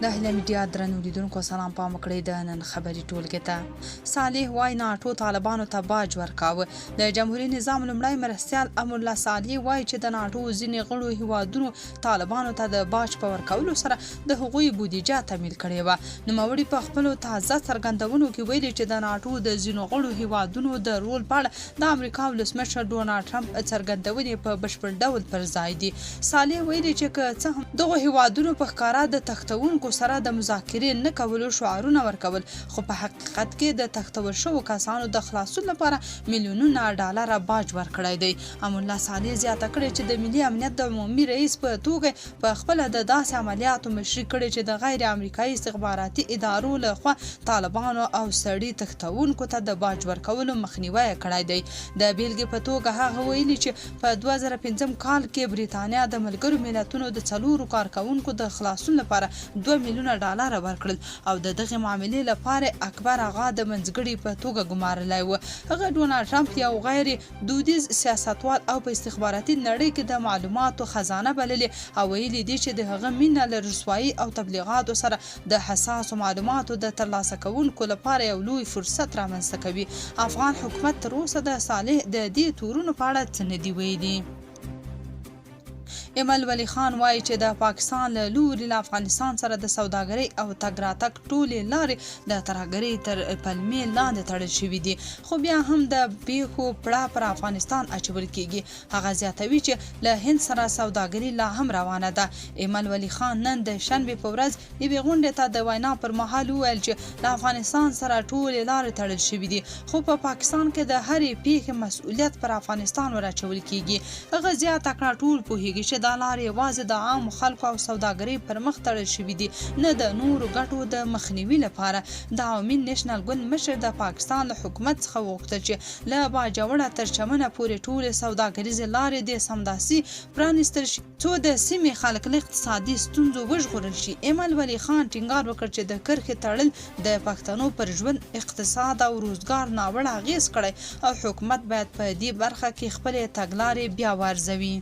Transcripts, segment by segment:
د هله میډیا درنو لیدونکو سلام پام وکړئ د نن خبري ټولګي ته. صالح وای ناټو طالبانو ته باج ورکاوه. د جمهوریت نظام لومړی مرستیال امر الله صالح وای چې د ناټو ځینې غړو هیوادونو طالبانو ته د باج په ورکولو سره د هغوی بودیجه تمویل کړې وه. نوموړي په خپلو تازه څرګندونو کې ویلي چې د ناټو د ځینو غړو هیوادونو د رول په اړه د امریکا ولسمشر ډونالډ ټرمپ څرګندونې په بشپړ ډول پر ځای دي. صالح ویلي چې که څه هم دغه هیوادونو په ښکاره د تختونکو سره د مذاکرې نه کولو شعارونه ورکول، خو په حقیقت کې د تختول شوو کسانو د خلاصون لپاره میلیونونه ډالره باج ورکړی دی. امر الله صالح زیاته کړې چې د ملي امنیت د عمومي رئیس په توګه په خپله د داسې عملیاتو مشري کړې چې د غیر امریکایي استخباراتي ادارو لخوا طالبانو او سړي تختونکو ته د باج ورکولو مخنیوی کړی دی. د بیلګې په توګه هغه ویلي چې په 2005 کال کې بریتانیا د ملګرو ملتونو د 4 کارکونکو د خلاصون لپاره 2 میلیونه ډالره ورکړل او د دغه معاملې لپاره اکبر آغا د منځګړي په توګه ګمارلی و. هغه ډونالډ ټرمپ یو غیر دودیز سیاستوال او په استخباراتي نړۍ کې د معلوماتو خزانه بللې او ویلي دي چې د هغه مینه له رسوایي او تبلیغاتو سره د حساسو معلوماتو د ترلاسه کوونکو لپاره یو لوی فرصت رامنځته کوي. افغان حکومت تر اوسه د صالح د دې تورونو په اړه څه نه دي ویلي. ایمل ولی خان وایي چې د پاکستان له لوري له افغانستان سره د سوداګرۍ او تګ راتګ ټولې لارې د ترهګرۍ تر پلمې لاندې تړل شوي دي، خو بیا هم د پیښو پړه پر افغانستان اچول کیږي. هغه زیاتوي چې له هند سره سوداګري لا هم روانه ده. ایمل ولی خان نن د شنبې په ورځ یوې غونډې ته د وینا پر مهال وویل چې له افغانستان سره ټولې لارې تړل شوي دي، خو په پاکستان کې د هرې پیښې مسؤلیت پر افغانستان ور اچول کیږي. هغه زیاته کړه ټول پوهیږي چې دا لارې یوازې د عامو خلکو او سوداګرۍ پر مخ تړل شوي دي، نه د نورو ګټو د مخنیوي لپاره. د عوامي نیشنل ګوند مشر د پاکستان له حکومت څخه وغوښتل چې له باجوړه تر چمنه پورې ټولې سوداګریزې لارې د سمداسي پرانیستل شي څو د سیمې خلک له اقتصادي ستونزو وژغورل شي. ایمل ولی خان ټینګار وکړ چې د کرښې تړل د پښتنو پر ژوند، اقتصاد او روزګار ناوړه اغېز کړی او حکومت باید په دې برخه کې خپلې تګلارې بیا وارزوي.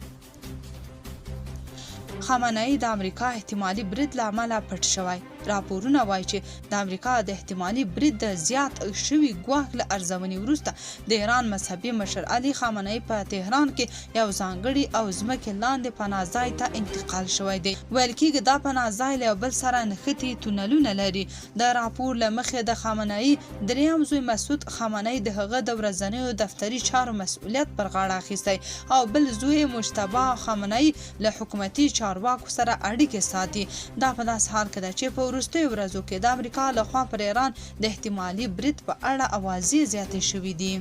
خامنه ای د امریکا احتمالي برید له امله پټ شوی. راپورونه وایي چې د امریکا د احتمالي برید د زیات شوي ګواښ له ارزونې وروسته د ایران مذهبي مشر علي خامنه ای په تهران کې یو ځانګړي او ځمکې لاندې پناه ځای ته انتقال شوی دی. ویل کېږي دا پناه ځای له یو بل سره نښتي تونلونه لري. د راپور له مخې د خامنه ای دریم زوی مسعود خامنه ای د هغه د ورځنیو دفتري چارو مسؤلیت پر غاړه اخیستی او بل زوی مجتبی خامنه ای له حکومتي چارواکو سره اړیکې ساتي. دا په داسې حال کې ده چې په وروستیو ورځو کې د امریکا لخوا پر ایران د احتمالي برید په اړه اوازې زیاتې شوې دي.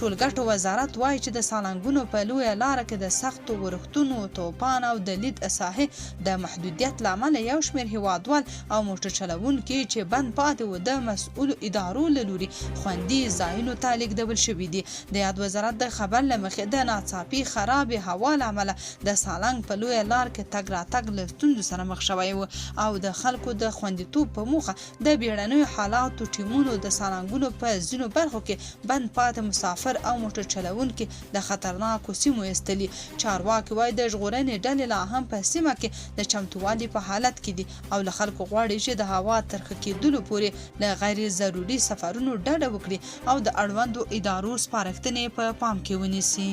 ټولګټو وزارت وایي چې د سالنګونو په لویه لاره کې د سختو ورښتونو، توپان او د لید ساحې د محدودیت له امله یو شمېر هیوادوال او موټر چلوونکي چې بند پاتې وو د مسؤلو ادارو له لوري خوندي ځایونو ته لیږدول شوي دي. د یاد وزارت د خبر له مخې د ناڅاپي خرابې هوا له امله د سالنګ په لویه لار کې تګ راتګ له ستونزو سره مخ شوی و او د خلکو د خوندیتوب په موخه د بیړنیو حالاتو ټیمونو د سالنګونو په ځینو برخو کې بند پاتې مسافر او موټر چلوونکي د خطرناکو سیمو ایستلي. چارواکي وایي د ژغورنې ډلې لا هم په سیمه کې د چمتووالي په حالت کې دي او له خلکو غواړي چې د هوا ترخه کېدلو پورې له غیر ضروري سفرونو ډډه وکړي او د اړوندو ادارو سپارښتنې په پام کې ونیسي.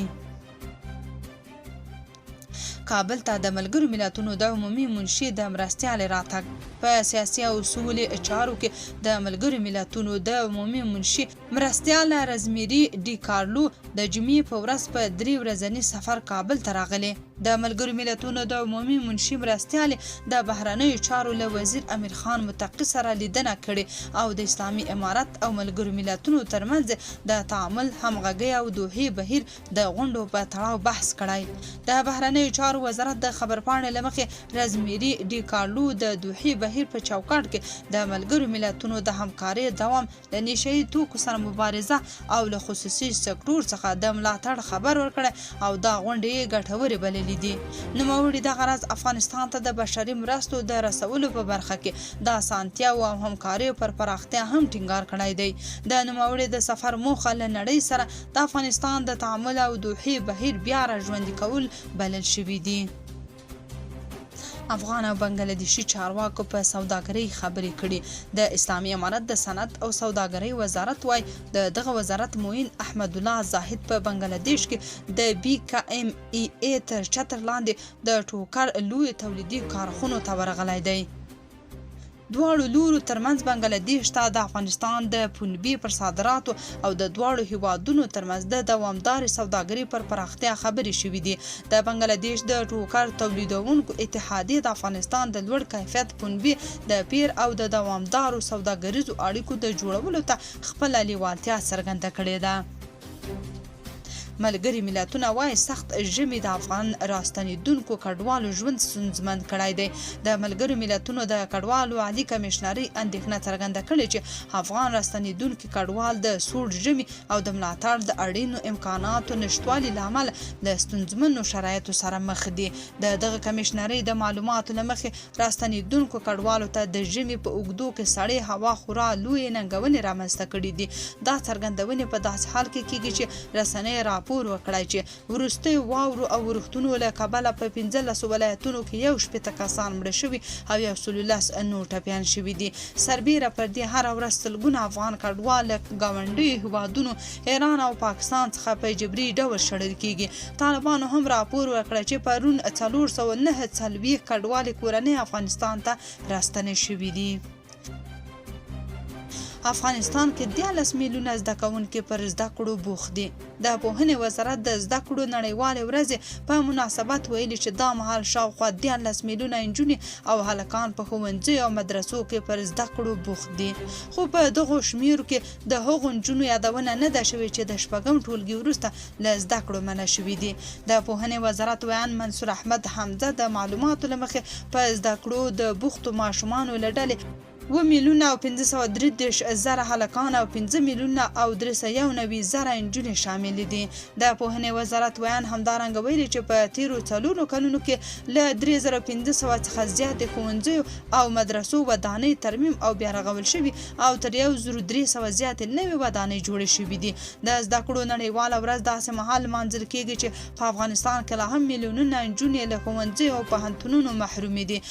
کابل ته د ملګرو ملتونو د عمومي منشي د مرستیال راتګ. په سیاسي او اصولي چارو کې د ملګرو ملتونو د عمومي منشي مرستیال رزمیری ډي کارلو د جمعې په ورځ په 3 ورځني سفر کابل ته راغلی. د ملګرو ملتونو د عمومي منشي مرستیال د بهرنیو چارو له وزیر امیر خان متقي سره لیدنه کړې او د اسلامي امارت او ملګرو ملتونو ترمنځ د تعامل، همغږۍ او دوحې بهیر د غونډو په تړاو بحث کړی. د بهرنیو چارو وزارت د خبرپاڼې له مخې رزمیری ډي کارلو د دوحې بهیر په چوکاټ کې د ملګرو ملتونو د همکارۍ دوام، د نشهیي توکو سره مبارزه او له خصوصي سکتور څخه د ملاتړ خبر ورکړی او دا غونډې ګټورې بللې دي. نوموړي دغه راز افغانستان ته د بشري مرستو د رسولو په برخه کې د اسانتیاو او همکاریو پر پراختیا هم ټینګار کړی دی. د نوموړي د سفر موخه له نړۍ سره د افغانستان د تعامل او دوحې بهیر بیا را ژوندي کول بلل شوي دي. افغان او بنگلادیشي چارواکو په سوداګرۍ خبرې کړي. د اسلامي امارت د صنعت او سوداګرۍ وزارت وايي د دغه وزارت معین احمد الله زاهد په بنگلادیش کې د بي کا ام ای ای تر چتر لاندې د ټوکر لوی تولیدي کارخونو ته ورغلی دی. دواړو لورو ترمنځ بنگلادیش ته د افغانستان د پنبې پر صادراتو او د دواړو هیوادونو ترمنځ د دوامدارې سوداګرۍ پر پراختیا خبرې شوې دي. د بنگلادیش د ټوکر تولیدونکو اتحادیې د افغانستان د لوړ کیفیت پنبې د پیر او د دوامدارو سوداګریزو اړیکو د جوړولو ته خپله لیوالتیا څرګنده کړې ده. ملګري ملتونه وايي سخت ژمي د افغان راستنیدونکو کډوالو ژوند ستونزمن کړی دی. د ملګرو ملتونو د کډوالو عالي کمشنري اندېښنه څرګنده کړې چې افغان راستنیدونکي کډوال د سوړ ژمي او د ملاتړ د اړینو امکاناتو نشتوالي له امله د ستونزمنو شرایطو سره مخ دي. د دغه کمشنري د معلوماتو له مخې راستنیدونکو کډوالو ته د ژمي په اوږدو کې سړې هوا خورا لوی ننګونې رامنځته کړي دي. دا څرګندونې په داسې حال کې کیږي چې رسنۍ راپور وکړای چې وروستي واورو او ورښتونو له کبله په 15 ولایتونو کې 1 کسان مړه شوي او 110 نور ټپیان شوي دي. سربیره پر دې هره ورځ سلګونه افغان کډوال له ګاونډیو هیوادونو ایران او پاکستان څخه په جبري ډول شړل کیږي. طالبانو هم راپور ورکړی چې پرون 449 کډوالې کورنۍ افغانستان ته راستنې شوي دي. افغانستان کې 14 میلیونه زده کوونکي پر زده کړو بوخت دي. د پوهنې وزارت د زده کړو نړیوالې ورځې په مناسبت ویلي چې دا مهال شاوخوا 14 میلیونه نجونې او هلکان په ښوونځیو او مدرسو کې پر زده کړو بوخت دي. خو په دغو شمیرو کې د هغو نجونو یادونه نه ده شوې چې د شپږم ټولګي وروسته له زده کړو منع شوي دي. د پوهنې وزارت ویان منصور احمد حمزه د معلوماتو له مخې په زده کړو د بوختو ماشومانو له ډلې 2 میلیونه او 533 زره هلکان او 5 میلیونه او 390 زره نجونې شامل دي. د پوهنې وزارت ویان همدارنګه ویلي چې په تیرو 4 کلونو کې له 3500 څخه زیاتې ښوونځیو او مدرسو ودانۍ ترمیم او بیا رغول شوي او تر 1300 زیاتې نوې ودانۍ جوړې شوي دي. د زده کړو نړیواله ورځ داسې مهال لمانځل کیږي چې په افغانستان کې لا هم میلیونونه نجونې له ښوونځیو او پوهنتونونو محرومې دي.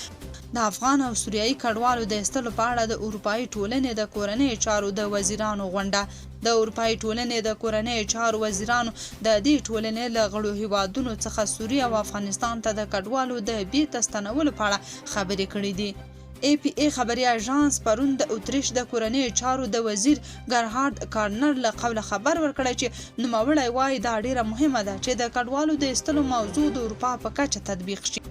د افغان او سوریایي کډوالو د ایستلو په اړه د اروپایي ټولنې د کورنۍ چارو د وزیرانو غونډه. د اروپایي ټولنې د کورنۍ چارو وزیرانو د دې ټولنې له غړو هیوادونو څخه سوریه او افغانستان ته د کډوالو د بیرته ستنولو په اړه خبرې کړې دي. ای پی ای خبري اژانس پرون د اتریش د کورنۍ چارو د وزیر ګرهارد کارنر له قوله خبر ورکړی چې نوموړی وایي دا ډیره مهمه ده چې د کډوالو د ایستلو موضوع د اروپا په کچه تطبیق شي.